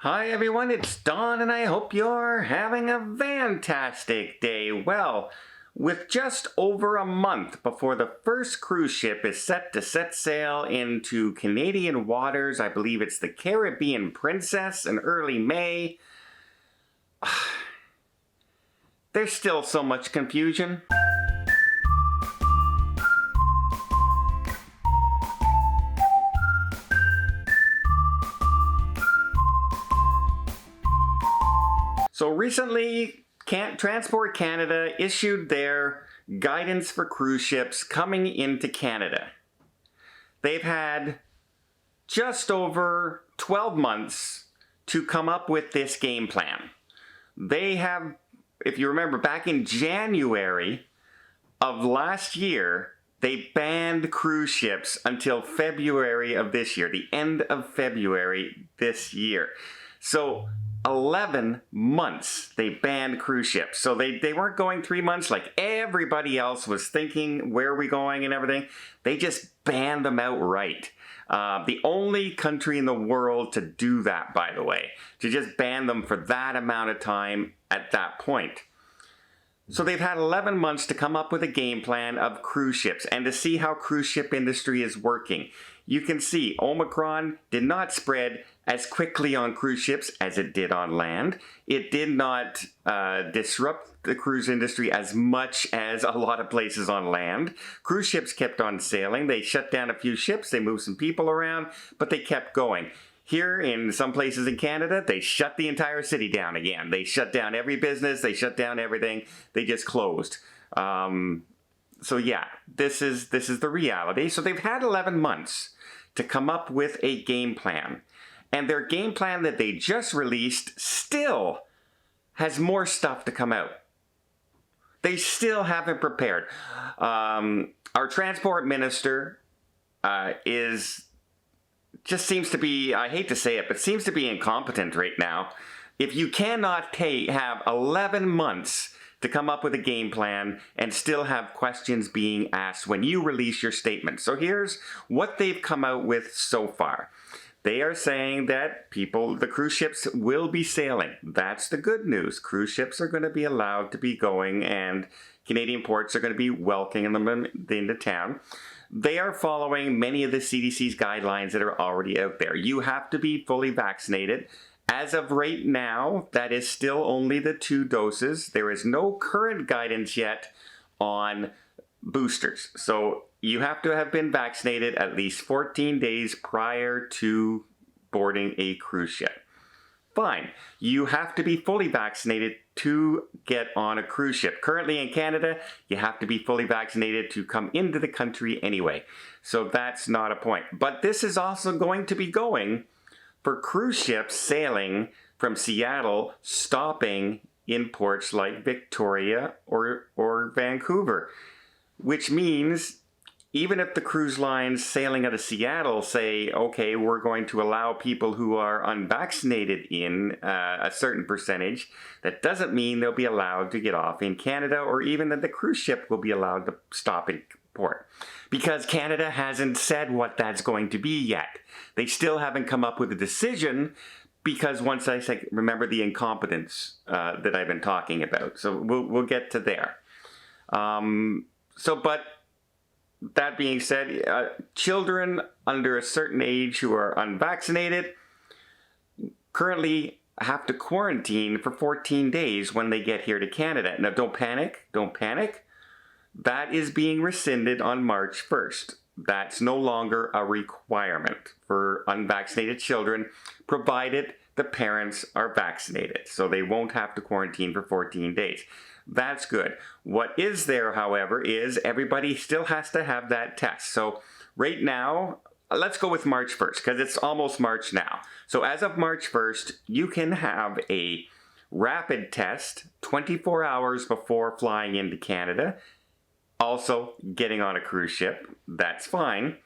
Hi everyone, it's Don and I hope you're having a fantastic day. Well, with just over a month before the first cruise ship is set to set sail into Canadian waters, I believe it's the Caribbean Princess in early May, there's still so much confusion. So recently, Transport Canada issued their guidance for cruise ships coming into Canada. They've had just over 12 months to come up with this game plan. They have, if you remember, back in January of last year, they banned cruise ships until February of this year, the end of February this year. So 11 months they banned cruise ships. So they weren't going 3 months like everybody else was thinking, where are we going and everything. They just banned them outright. The only country in the world to do that, by the way, to just ban them for that amount of time at that point. So they've had 11 months to come up with a game plan of cruise ships and to see how cruise ship industry is working. You can see Omicron did not spread as quickly on cruise ships as it did on land. It did not disrupt the cruise industry as much as a lot of places on land. Cruise ships kept on sailing. They shut down a few ships, they moved some people around, but they kept going. Here in some places in Canada, they shut the entire city down again. They shut down every business, they shut down everything, they just closed. So yeah, this is the reality. So they've had 11 months to come up with a game plan. And their game plan that they just released still has more stuff to come out. They still haven't prepared. Our transport minister just seems to be, I hate to say it, but seems to be incompetent right now. If you cannot have 11 months to come up with a game plan and still have questions being asked when you release your statement. So here's what they've come out with so far. They are saying that the cruise ships will be sailing. That's the good news. Cruise ships are going to be allowed to be going and Canadian ports are going to be welcoming them into town. They are following many of the CDC's guidelines that are already out there. You have to be fully vaccinated. As of right now, that is still only the 2 doses. There is no current guidance yet on boosters. So you have to have been vaccinated at least 14 days prior to boarding a cruise ship. Fine. You have to be fully vaccinated to get on a cruise ship. Currently in Canada, you have to be fully vaccinated to come into the country anyway. So that's not a point. But this is also going to be going for cruise ships sailing from Seattle, stopping in ports like Victoria or Vancouver, which means even if the cruise lines sailing out of Seattle say, okay, we're going to allow people who are unvaccinated in a certain percentage, that doesn't mean they'll be allowed to get off in Canada, or even that the cruise ship will be allowed to stop in port. Because Canada hasn't said what that's going to be yet. They still haven't come up with a decision because once I say, remember the incompetence that I've been talking about. So we'll get to there. But that being said, children under a certain age who are unvaccinated currently have to quarantine for 14 days when they get here to Canada. Now don't panic, don't panic. That is being rescinded on March 1st. That's no longer a requirement for unvaccinated children, provided the parents are vaccinated. So they won't have to quarantine for 14 days. That's good. What is there, however, is everybody still has to have that test. So right now, let's go with March 1st, because it's almost March now. So as of March 1st, you can have a rapid test 24 hours before flying into Canada. Also, getting on a cruise ship, that's fine.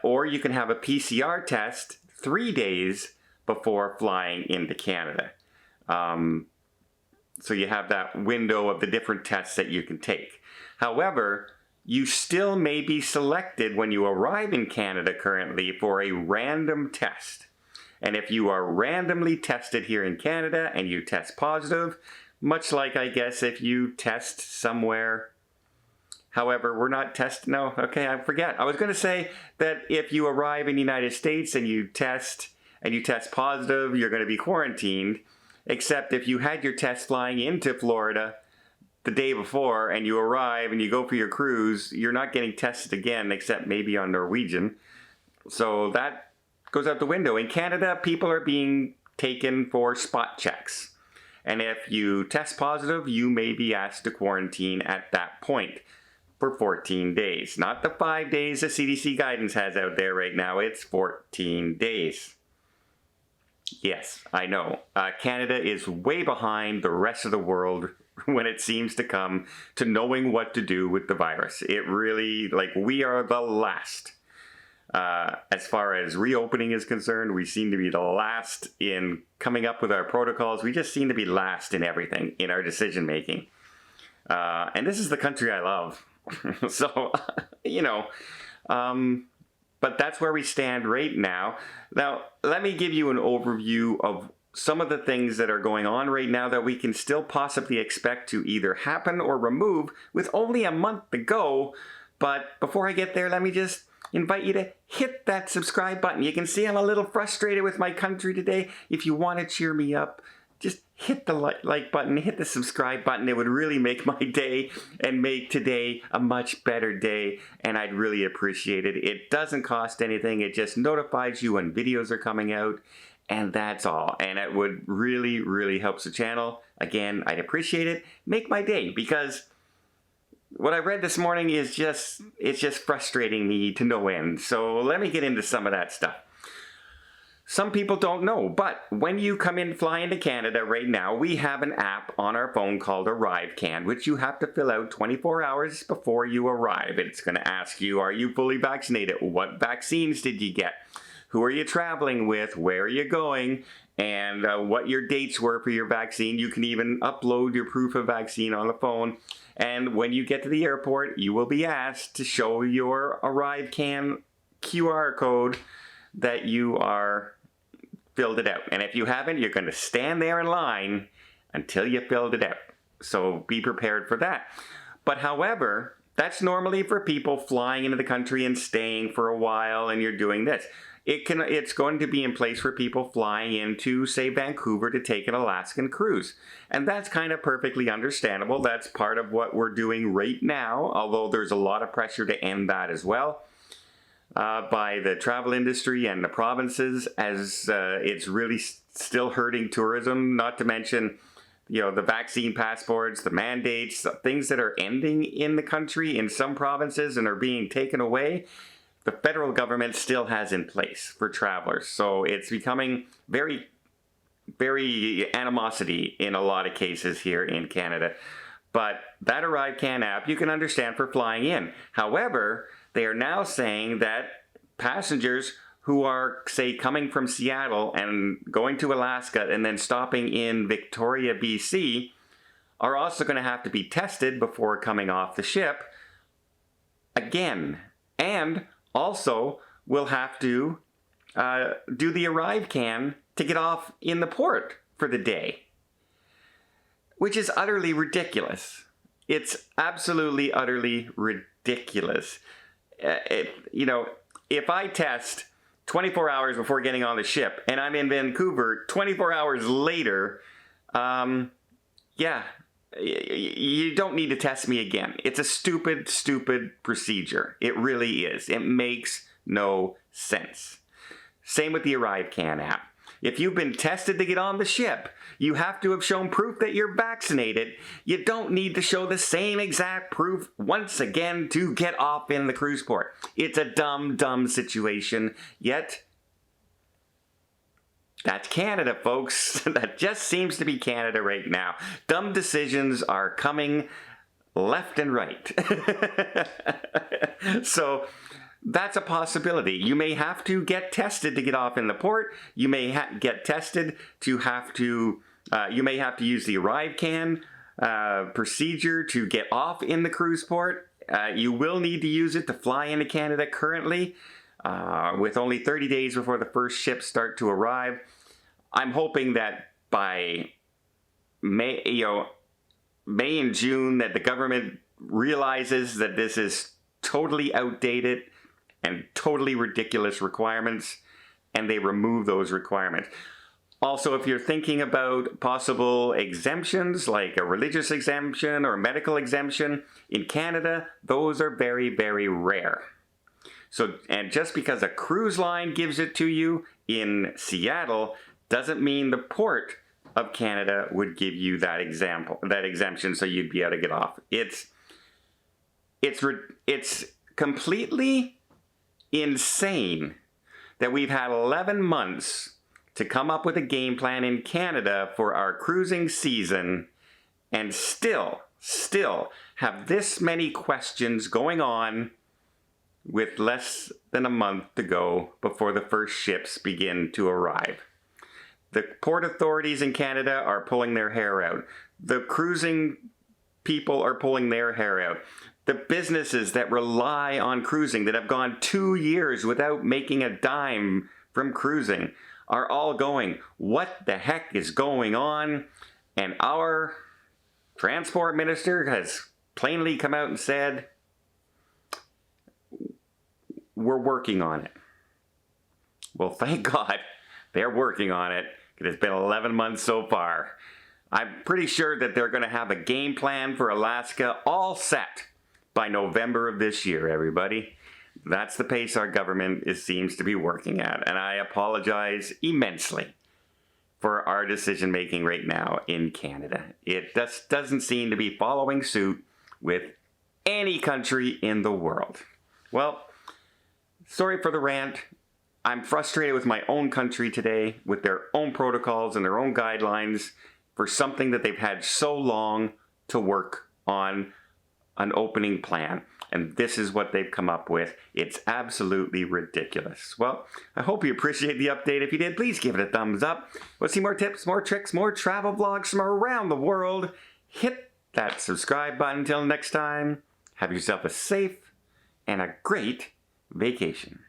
Or you can have a PCR test 3 days before flying into Canada. So you have that window of the different tests that you can take. However, you still may be selected when you arrive in Canada currently for a random test. And if you are randomly tested here in Canada and you test positive, much like I guess if you test somewhere, however, we're not testing, no, okay, I forget. I was going to say that if you arrive in the United States and you test positive, you're going to be quarantined, except if you had your test flying into Florida the day before and you arrive and you go for your cruise, you're not getting tested again, except maybe on Norwegian. So that goes out the window. In Canada, people are being taken for spot checks. And if you test positive, you may be asked to quarantine at that point for 14 days. Not the 5 days the CDC guidance has out there right now. It's 14 days. Yes, I know. Canada is way behind the rest of the world when it seems to come to knowing what to do with the virus. It really, like, we are the last. As far as reopening is concerned, we seem to be the last in coming up with our protocols. We just seem to be last in everything, in our decision making. And this is the country I love. So, you know, but that's where we stand right now. Now, let me give you an overview of some of the things that are going on right now that we can still possibly expect to either happen or remove with only a month to go. But before I get there, let me just invite you to hit that subscribe button. You can see I'm a little frustrated with my country today. If you want to cheer me up, just hit the like button, hit the subscribe button. It would really make my day and make today a much better day, and I'd really appreciate it. It doesn't cost anything. It just notifies you when videos are coming out, and that's all. And it would really, really help the channel. Again, I'd appreciate it. Make my day, because what I read this morning is it's just frustrating me to no end. So let me get into some of that stuff. Some people don't know, but when you come in fly into Canada right now, we have an app on our phone called ArriveCan, which you have to fill out 24 hours before you arrive. It's going to ask you, are you fully vaccinated? What vaccines did you get? Who are you traveling with? Where are you going? And what your dates were for your vaccine. You can even upload your proof of vaccine on the phone. And when you get to the airport, you will be asked to show your ArriveCan QR code that you are filled it out. And if you haven't, you're going to stand there in line until you filled it out. So be prepared for that. But however, that's normally for people flying into the country and staying for a while, and you're doing this. It's going to be in place for people flying into, say, Vancouver to take an Alaskan cruise. And that's kind of perfectly understandable. That's part of what we're doing right now, although there's a lot of pressure to end that as well. By the travel industry and the provinces, as it's really still hurting tourism, not to mention, you know, the vaccine passports, the mandates, things that are ending in the country in some provinces and are being taken away, the federal government still has in place for travelers. So it's becoming very, very animosity in a lot of cases here in Canada. But that ArriveCan app, you can understand for flying in. However, they are now saying that passengers who are, say, coming from Seattle and going to Alaska and then stopping in Victoria, BC, are also going to have to be tested before coming off the ship again. And also will have to do the ArriveCan to get off in the port for the day, which is utterly ridiculous. It's absolutely, utterly ridiculous. You know, if I test 24 hours before getting on the ship and I'm in Vancouver 24 hours later, yeah, you don't need to test me again. It's a stupid, stupid procedure. It really is. It makes no sense. Same with the ArriveCan app. If you've been tested to get on the ship, you have to have shown proof that you're vaccinated. You don't need to show the same exact proof once again to get off in the cruise port. It's a dumb, dumb situation, yet that's Canada, folks. That just seems to be Canada right now. Dumb decisions are coming left and right. So that's a possibility. You may have to get tested to get off in the port. You may get tested to have to, you may have to use the ArriveCan procedure to get off in the cruise port. You will need to use it to fly into Canada currently. with only 30 days before the first ships start to arrive. I'm hoping that by May and June that the government realizes that this is totally outdated and totally ridiculous requirements, and they remove those requirements. Also, if you're thinking about possible exemptions, like a religious exemption or medical exemption, in Canada, those are very, very rare. So, and just because a cruise line gives it to you in Seattle doesn't mean the port of Canada would give you that exemption, so you'd be able to get off. It's completely insane that we've had 11 months to come up with a game plan in Canada for our cruising season and still have this many questions going on with less than a month to go before the first ships begin to arrive. The port authorities in Canada are pulling their hair out. The cruising people are pulling their hair out. The businesses that rely on cruising, that have gone 2 years without making a dime from cruising, are all going, what the heck is going on? And our transport minister has plainly come out and said, we're working on it. Well, thank God they're working on it. It has been 11 months so far. I'm pretty sure that they're going to have a game plan for Alaska all set by November of this year, everybody. That's the pace our government seems to be working at, and I apologize immensely for our decision making right now in Canada. It just doesn't seem to be following suit with any country in the world. Well, sorry for the rant. I'm frustrated with my own country today, with their own protocols and their own guidelines for something that they've had so long to work on an opening plan. And this is what they've come up with. It's absolutely ridiculous. Well, I hope you appreciate the update. If you did, please give it a thumbs up. Want to see more tips, more tricks, more travel vlogs from around the world? Hit that subscribe button. Until next time, have yourself a safe and a great vacation.